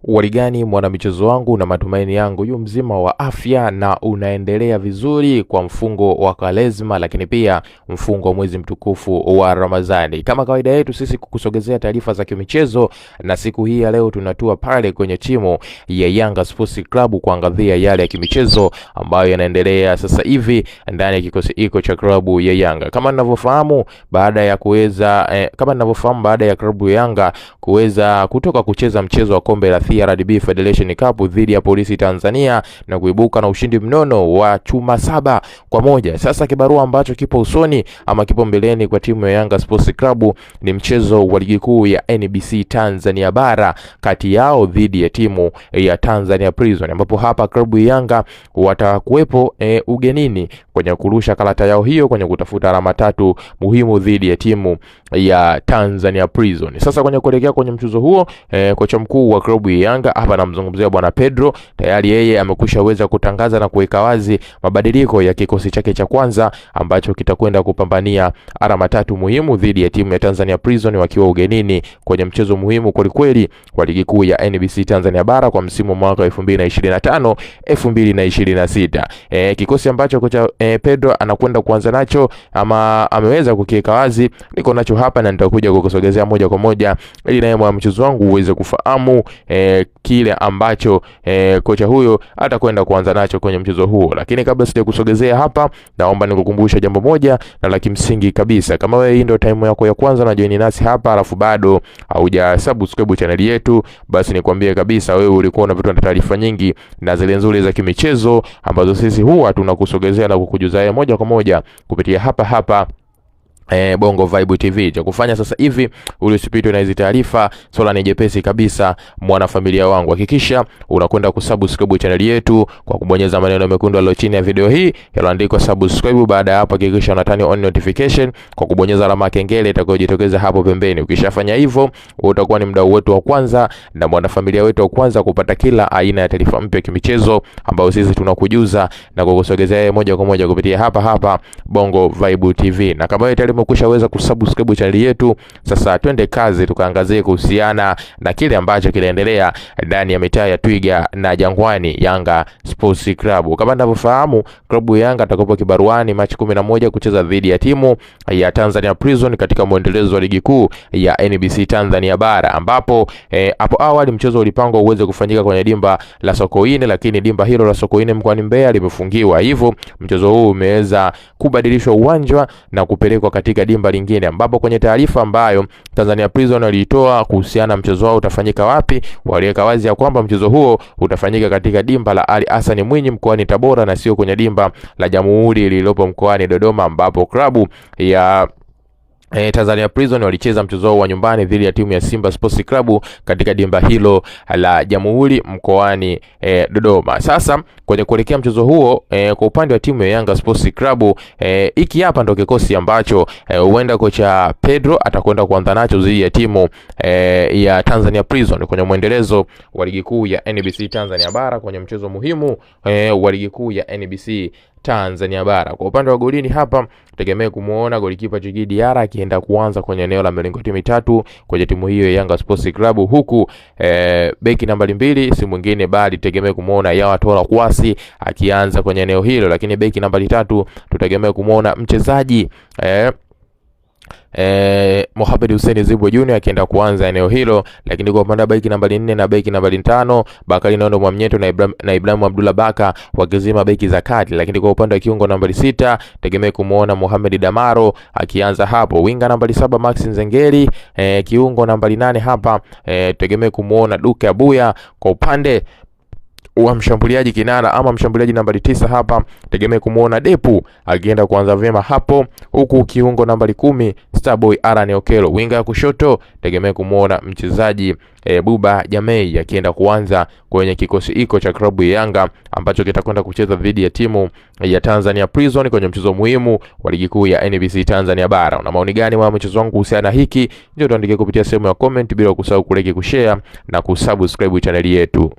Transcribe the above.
Waligani mwanamichezo wangu na matumaini yangu yu mzima wa afya na unaendelea vizuri kwa mfungo wa Kwaresma, lakini pia mfungo wa mwezi mtukufu wa Ramadhani. Kama kawaida yetu sisi kukusogezea taarifa za kimichezo, na siku hii ya leo tunatua pale kwenye timu ya Yanga Sports Club kuangazia yale ya kimichezo ambayo yanaendelea sasa hivi ndani ya kikosi iko cha klabu ya Yanga. Kama ninavyofahamu baada ya klabu ya Yanga kuweza kutoka kucheza mchezo wa kombe la CRDB Federation Cup dhidi ya Polisi Tanzania na kuibuka na ushindi mnono wa chuma 7-1. Sasa kibarua ambacho kipo usoni ama kipo mbeleni kwa timu ya Yanga Sports Club ni mchezo wa ligi kuu ya NBC Tanzania Bara kati yao dhidi ya timu ya Tanzania Prison, ambapo hapa klabu ya Yanga watakuwepo ugenini kwenye kurusha karata yao hiyo kwenye kutafuta alama 3 muhimu dhidi ya timu ya Tanzania Prison. Sasa kwenye kuelekea kwenye mchezo huo kocha mkuu wa klabu ya Yanga hapa namzungumzia bwana Pedro, tayari yeye amekushaweza kutangaza na kuweka wazi mabadiliko ya kikosi chake cha kwanza ambacho kitakwenda kupambania alama 3 muhimu dhidi ya timu ya Tanzania Prison wakiwa ugenini kwenye mchezo muhimu kweli kwa ligi kuu ya NBC Tanzania Bara kwa msimu wa mwaka 2025-2026. Kikosi ambacho kocha Pedro anakwenda kuanza nacho ama ameweza kukiweka wazi niko nacho hapa na nitakuja kukusogezea moja kwa moja ili naye mchezo wangu uweze kufahamu kile ambacho kocha huyo atakwenda kuanza nacho kwenye mchezo huo. Lakini kabla sija kusogezea hapa, naomba nikukumbusha jambo moja na la kimsingi kabisa. Kama wewe hii ndio time yako ya kwanza na join nasi hapa alafu bado hauja subscribe channel yetu, basi nikwambie kabisa wewe ulikuwa una vitu na taarifa nyingi na zile nzuri za kimichezo ambazo sisi huwa tunakusogezea na kukujuza moja kwa moja kupitia hapa Bongo Vibe TV. Cha kufanya sasa hivi usipitwe na hizo taarifa, swala ni jepesi kabisa mwanafamilia wangu. Hakikisha unakwenda kusubscribe channel yetu kwa kubonyeza maneno mekundu yaliyo chini ya video hii yaliyoandikwa subscribe. Baada ya hapo hakikisha una turn on notification kwa kubonyeza alama kengele itakayojitokeza hapo pembeni. Ukishafanya hivyo utakuwa ni mdau wetu wa kwanza na mwanafamilia wetu wa kwanza kupata kila aina ya taarifa mpya kimichezo ambayo sisi tunakujuza na kukusogezea moja kwa moja kupitia hapa Bongo Vibe TV. Na kama wewe umekushaweza kusubscribe channel yetu, sasa twende kazi tukaangazie kuhusiana na kile ambacho kinaendelea ndani ya mitaa ya Twiga na Jangwani Yanga Sports Club. Kama ninavyofahamu klabu ya Yanga atakopo kibaruani Machi 11 kucheza dhidi ya timu ya Tanzania Prison katika muendelezo wa ligi kuu ya NBC Tanzania Bara, ambapo hapo awali mchezo ulipangwa uweze kufanyika kwenye dimba la Sokoine, lakini dimba hilo la Sokoine mkoani Mbeya limefungiwa. Hivyo mchezo huu umeweza kubadilishwa uwanja na kupelekwa katika dimba lingine, ambapo kwenye taarifa ambayo Tanzania Prison walitoa kuhusiana mchezo wao utafanyika wapi, waliweka wazi ya kwamba mchezo huo utafanyika katika dimba la Ali Hassan Mwinyi mkoani Tabora na sio kwenye dimba la Jamhuri lililopo mkoani Dodoma, ambapo klabu ya Tanzania Prison walicheza mchezo wao wa nyumbani dhidi ya timu ya Simba Sports Club katika dimba hilo la Jamhuri mkoani Dodoma. Sasa kwenye kuelekea mchezo huo kwa upande wa timu ya Yanga Sports Club hiki hapa ndio kikosi ambacho huenda kocha Pedro atakwenda kuanza nacho dhidi ya timu ya Tanzania Prison kwenye muendelezo wa ligi kuu ya NBC Tanzania Bara kwenye mchezo muhimu wa ligi kuu ya NBC Tanzania Bara. Kwa upande wa golini hapa tegemea kumuona golikipa Djigui Diarra akienda kuanza kwenye eneo la milingoti mitatu kwenye timu hiyo ya Yanga Sports Club, huku beki nambari 2 si mwingine bali tegemea kumuona Yawa Tola Kwasi akianza kwenye eneo hilo, lakini beki nambari 3 tutegemea kumuona mchezaji Mohamed Hussein Zibo Junior akienda kuanza eneo hilo, lakini kwa upande wa beki nambari 4 na beki nambari 5 Bakari Nondo Mwamnyeto na Ibrahim Abdullah Baka wakizima beki za kati, lakini kwa upande wa kiungo nambari 6 tegemea kumuona Mohamed Damaro akianza hapo, winga nambari 7 Max Nzengeli, kiungo nambari 8 hapa tegemea kumuona Duke Abuya. Kwa upande wa mshambuliaji kinara ama mshambuliaji nambari 9 hapa tegemea kumuona Depu akienda kuanza vyema hapo, huku kiungo nambari 10 Starboy Aran Okelo, winga ya kushoto tegemea kumuona mchezaji Buba Jamei akienda kuanza kwenye kikosi iko cha klabu ya Yanga ambacho kitakwenda kucheza dhidi ya timu ya Tanzania Prison kwenye mchezo muhimu wa ligi kuu ya NBC Tanzania Bara. Una maoni gani mwa mchezo wangu kuhusiana hiki? Ndio tuandike kupitia sehemu ya comment, bila kusahau kulike, kushare na kusubscribe channel yetu.